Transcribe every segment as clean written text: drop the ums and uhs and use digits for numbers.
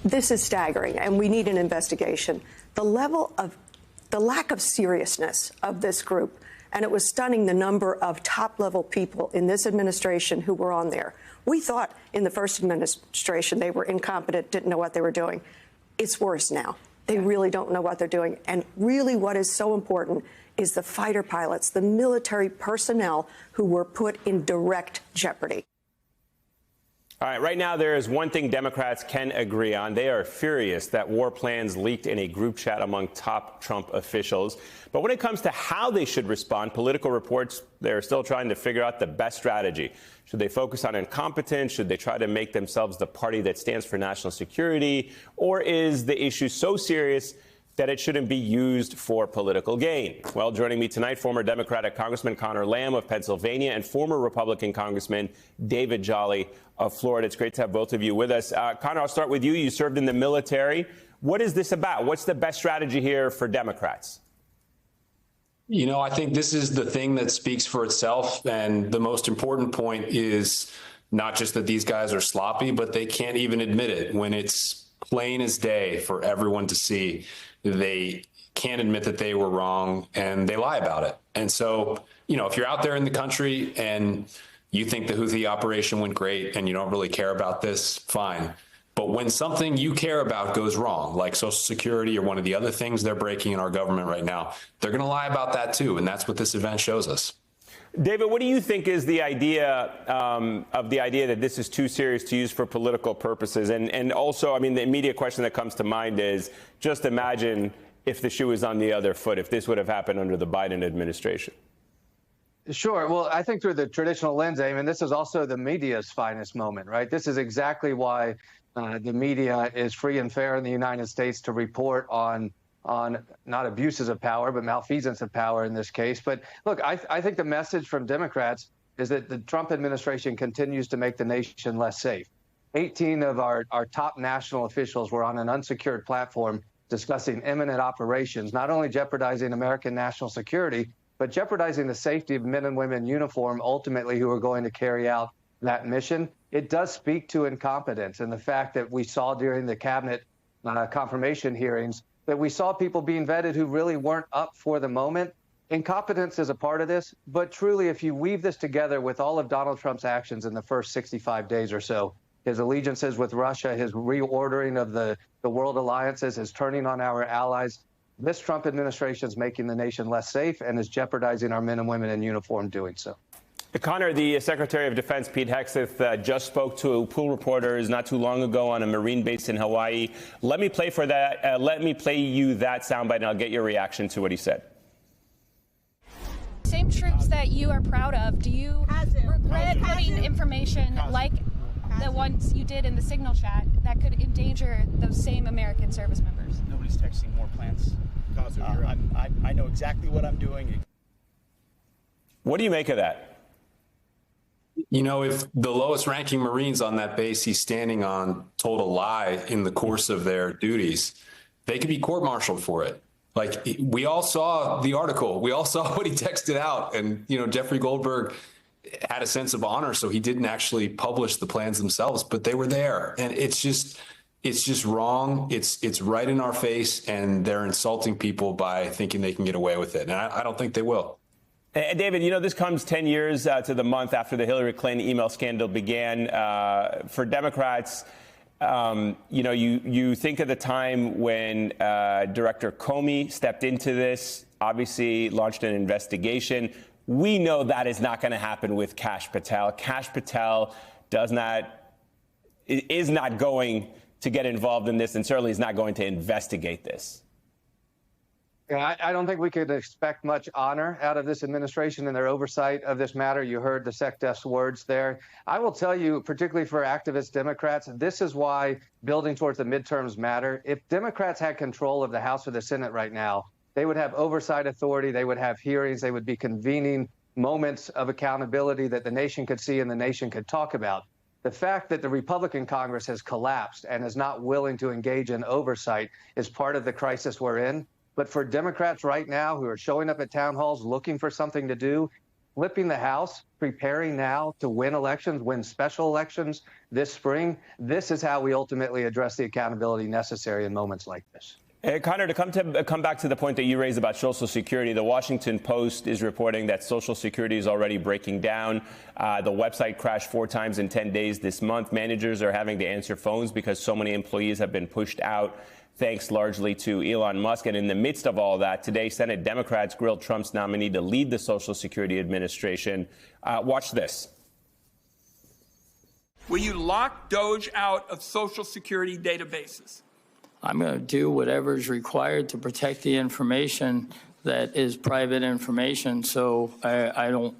This is staggering, and we need an investigation. The lack of seriousness of this group, and it was stunning the number of top-level people in this administration who were on there. We thought in the first administration they were incompetent, didn't know what they were doing. It's worse now. They really don't know what they're doing. And really what is so important is the fighter pilots, the military personnel who were put in direct jeopardy. All right, right now there is one thing Democrats can agree on. They are furious that war plans leaked in a group chat among top Trump officials. But when it comes to how they should respond, political reports, they're still trying to figure out the best strategy. Should they focus on incompetence? Should they try to make themselves the party that stands for national security? Or is the issue so serious that it shouldn't be used for political gain? Well, joining me tonight, former Democratic Congressman Conor Lamb of Pennsylvania and former Republican Congressman David Jolly of Florida. It's great to have both of you with us. Conor, I'll start with you. You served in the military. What is this about? What's the best strategy here for Democrats? You know, I think this is the thing that speaks for itself. And the most important point is not just that these guys are sloppy, but they can't even admit it when it's plain as day for everyone to see. They can't admit that they were wrong, and they lie about it. And so, you know, if you're out there in the country and you think the Houthi operation went great and you don't really care about this, fine. But when something you care about goes wrong, like Social Security or one of the other things they're breaking in our government right now, they're going to lie about that too. And that's what this event shows us. David, what do you think is the idea that this is too serious to use for political purposes? And also, I mean, the immediate question that comes to mind is just imagine if the shoe was on the other foot, if this would have happened under the Biden administration. Sure. Well, I think through the traditional lens, I mean, this is also the media's finest moment, right? This is exactly why the media is free and fair in the United States to report on not abuses of power, but malfeasance of power in this case. But look, I think the message from Democrats is that the Trump administration continues to make the nation less safe. 18 of our top national officials were on an unsecured platform discussing imminent operations, not only jeopardizing American national security, but jeopardizing the safety of men and women in uniform, ultimately, who are going to carry out that mission. It does speak to incompetence, and the fact that we saw during the cabinet confirmation hearings that we saw people being vetted who really weren't up for the moment. Incompetence is a part of this, but truly, if you weave this together with all of Donald Trump's actions in the first 65 days or so, his allegiances with Russia, his reordering of the world alliances, his turning on our allies, this Trump administration is making the nation less safe and is jeopardizing our men and women in uniform doing so. Conor, the Secretary of Defense, Pete Hegseth, just spoke to pool reporters not too long ago on a Marine base in Hawaii. Let me play you that soundbite, and I'll get your reaction to what he said. Same troops that you are proud of, do you regret putting information like the ones you did in the signal chat that could endanger those same American service members? Nobody's texting more plants. I know exactly what I'm doing. What do you make of that? You know, if the lowest ranking Marines on that base he's standing on told a lie in the course of their duties, they could be court-martialed for it. Like, we all saw the article. We all saw what he texted out. And, you know, Jeffrey Goldberg had a sense of honor, so he didn't actually publish the plans themselves, but they were there. And it's just wrong. It's right in our face, and they're insulting people by thinking they can get away with it. And I don't think they will. And David, you know, this comes 10 years to the month after the Hillary Clinton email scandal began. For Democrats, you know, you think of the time when Director Comey stepped into this, obviously launched an investigation. We know that is not going to happen with Kash Patel. Kash Patel is not going to get involved in this, and certainly is not going to investigate this. Yeah, I don't think we could expect much honor out of this administration and their oversight of this matter. You heard the SecDef's words there. I will tell you, particularly for activist Democrats, this is why building towards the midterms matter. If Democrats had control of the House or the Senate right now, they would have oversight authority. They would have hearings. They would be convening moments of accountability that the nation could see and the nation could talk about. The fact that the Republican Congress has collapsed and is not willing to engage in oversight is part of the crisis we're in. But for Democrats right now who are showing up at town halls looking for something to do, flipping the House, preparing now to win elections, win special elections this spring. This is how we ultimately address the accountability necessary in moments like this. Connor, to come back to the point that you raised about Social Security, the Washington Post is reporting that Social Security is already breaking down. The website crashed 4 times in 10 days this month. Managers are having to answer phones because so many employees have been pushed out, thanks largely to Elon Musk. And in the midst of all that, today, Senate Democrats grilled Trump's nominee to lead the Social Security Administration. Watch this. Will you lock DOJ out of Social Security databases? I'm going to do whatever is required to protect the information that is private information. So I don't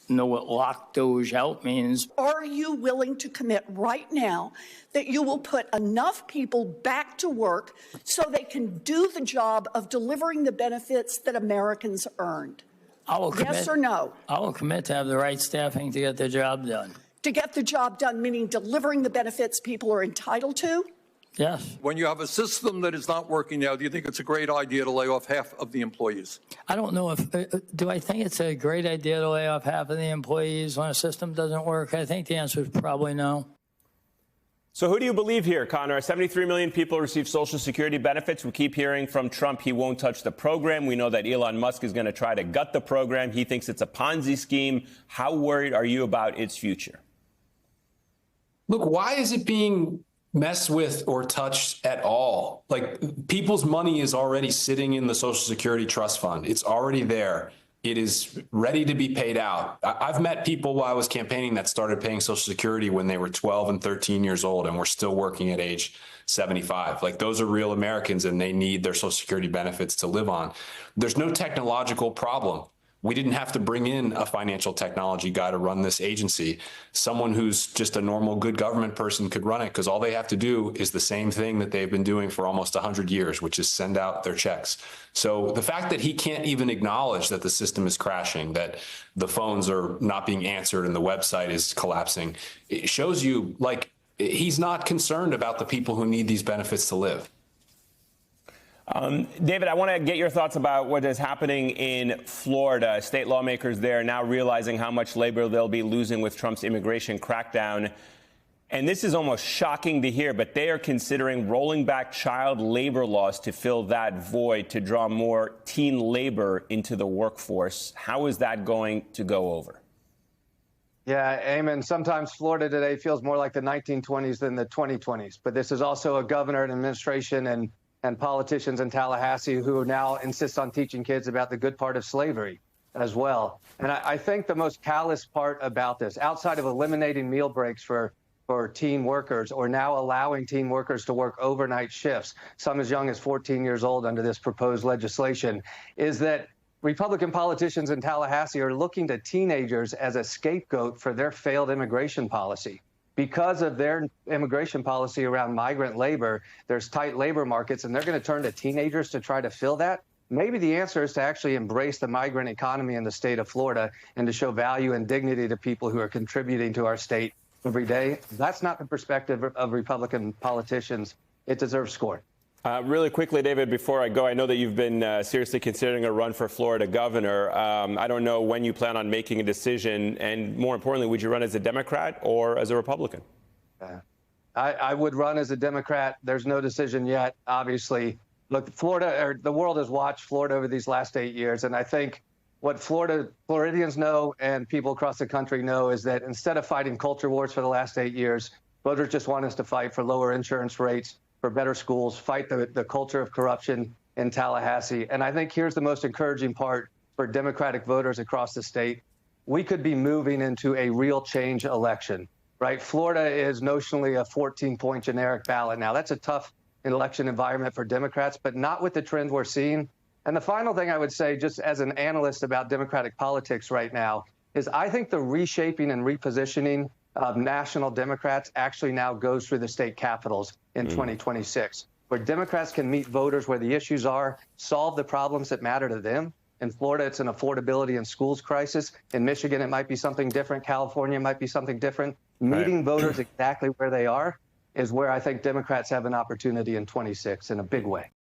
know what lock DOJ out means. Are you willing to commit right now that you will put enough people back to work so they can do the job of delivering the benefits that Americans earned? I will commit, yes or no? I will commit to have the right staffing to get the job done. To get the job done, meaning delivering the benefits people are entitled to? Yes. When you have a system that is not working now, do you think it's a great idea to lay off half of the employees? I don't know if, do I think it's a great idea to lay off half of the employees when a system doesn't work? I think the answer is probably no. So who do you believe here, Connor? 73 million people receive Social Security benefits. We keep hearing from Trump he won't touch the program. We know that Elon Musk is going to try to gut the program. He thinks it's a Ponzi scheme. How worried are you about its future? Look, why is it being messed with or touched at all? Like, people's money is already sitting in the Social Security Trust Fund. It's already there. It is ready to be paid out. I've met people while I was campaigning that started paying Social Security when they were 12 and 13 years old and were still working at age 75. Like, those are real Americans and they need their Social Security benefits to live on. There's no technological problem. We didn't have to bring in a financial technology guy to run this agency. Someone who's just a normal good government person could run it because all they have to do is the same thing that they've been doing for almost 100 years, which is send out their checks. So the fact that he can't even acknowledge that the system is crashing, that the phones are not being answered and the website is collapsing, it shows you, like, he's not concerned about the people who need these benefits to live. David, I want to get your thoughts about what is happening in Florida. State lawmakers there now realizing how much labor they'll be losing with Trump's immigration crackdown. And this is almost shocking to hear, but they are considering rolling back child labor laws to fill that void, to draw more teen labor into the workforce. How is that going to go over? Yeah, Eamon, sometimes Florida today feels more like the 1920s than the 2020s. But this is also a governor and administration and politicians in Tallahassee who now insist on teaching kids about the good part of slavery as well. And I think the most callous part about this, outside of eliminating meal breaks for teen workers or now allowing teen workers to work overnight shifts, some as young as 14 years old under this proposed legislation, is that Republican politicians in Tallahassee are looking to teenagers as a scapegoat for their failed immigration policy. Because of their immigration policy around migrant labor, there's tight labor markets, and they're going to turn to teenagers to try to fill that. Maybe the answer is to actually embrace the migrant economy in the state of Florida and to show value and dignity to people who are contributing to our state every day. That's not the perspective of Republican politicians. It deserves scorn. Really quickly, David, before I go, I know that you've been seriously considering a run for Florida governor. I don't know when you plan on making a decision. And more importantly, would you run as a Democrat or as a Republican? I would run as a Democrat. There's no decision yet, obviously. Look, the world has watched Florida over these last 8 years. And I think what Floridians know and people across the country know is that instead of fighting culture wars for the last 8 years, voters just want us to fight for lower insurance rates, for better schools, fight the culture of corruption in Tallahassee. And I think here's the most encouraging part for Democratic voters across the state. We could be moving into a real change election, right? Florida is notionally a 14-point generic ballot now. That's a tough election environment for Democrats, but not with the trend we're seeing. And the final thing I would say, just as an analyst about Democratic politics right now, is I think the reshaping and repositioning of national Democrats actually now goes through the state capitals in 2026, where Democrats can meet voters where the issues are, solve the problems that matter to them. In Florida, it's an affordability and schools crisis. In Michigan, it might be something different. California might be something different. Meeting voters exactly where they are is where I think Democrats have an opportunity in 26 in a big way.